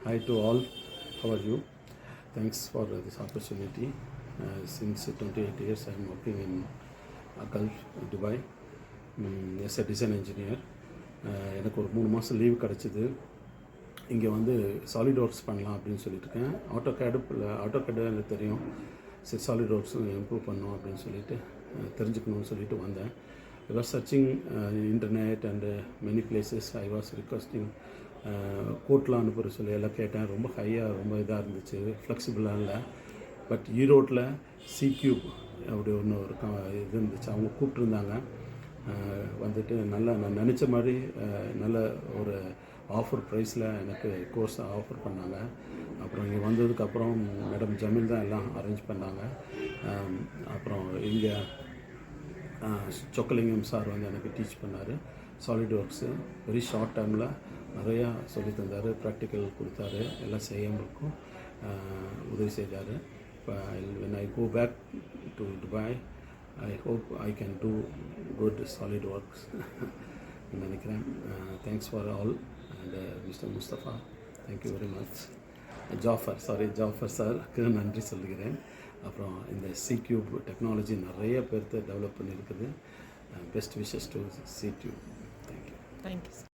Hi to all. How are you? Thanks for this opportunity. Since 28 years, I am working in Gulf, Dubai, as a design engineer. எனக்கு ஒரு 3 மாதம் leave கிடச்சிது. இங்கே வந்து solid works பண்ணலாம் அப்படின்னு சொல்லிட்டு இருக்கேன். ஆட்டோகேடு எனக்கு தெரியும். சரி, சாலிட் ஒர்க்ஸும் இம்ப்ரூவ் பண்ணணும் அப்படின்னு சொல்லிட்டு தெரிஞ்சுக்கணும்னு சொல்லிட்டு வந்தேன். I was searching internet and many places. I was requesting கோட்லாம் அனுப்புகிற சொல்லி எல்லாம் கேட்டேன். ரொம்ப ஹையாக ரொம்ப இதாக இருந்துச்சு, ஃப்ளெக்சிபிளாக இல்லை. பட் ஈரோட்டில் சிக்யூப் அப்படி ஒன்று ஒரு இது இருந்துச்சு. அவங்க கூப்பிட்ருந்தாங்க. வந்துட்டு நல்லா நான் நினச்ச மாதிரி நல்ல ஒரு ஆஃபர் ப்ரைஸில் எனக்கு கோர்ஸ் ஆஃபர் பண்ணாங்க. அப்புறம் இங்கே வந்ததுக்கப்புறம் மேடம் ஜமீல் தான் எல்லாம் அரேஞ்ச் பண்ணாங்க. அப்புறம் இங்கே சொக்கலிங்கம் சார் வந்து எனக்கு டீச் பண்ணார். சாலிட் ஒர்க்ஸு வெரி ஷார்ட் டைமில் நிறையா சொல்லி தந்தார். ப்ராக்டிக்கல் கொடுத்தாரு. எல்லாம் செய்யவங்களுக்கும் உதவி செய்தார். இப்போ when I go back to Dubai, I hope I can do good solid works நினைக்கிறேன். Thanks for all and mister Mustafa, thank you very much. Jafar சாருக்கு நன்றி சொல்லுகிறேன். அப்புறம் இந்த சிக்யூப் டெக்னாலஜி நிறைய பேர்த்து டெவலப் பண்ணியிருக்குது. பெஸ்ட் விஷஸ் டு சிக்யூப். தேங்க்யூ.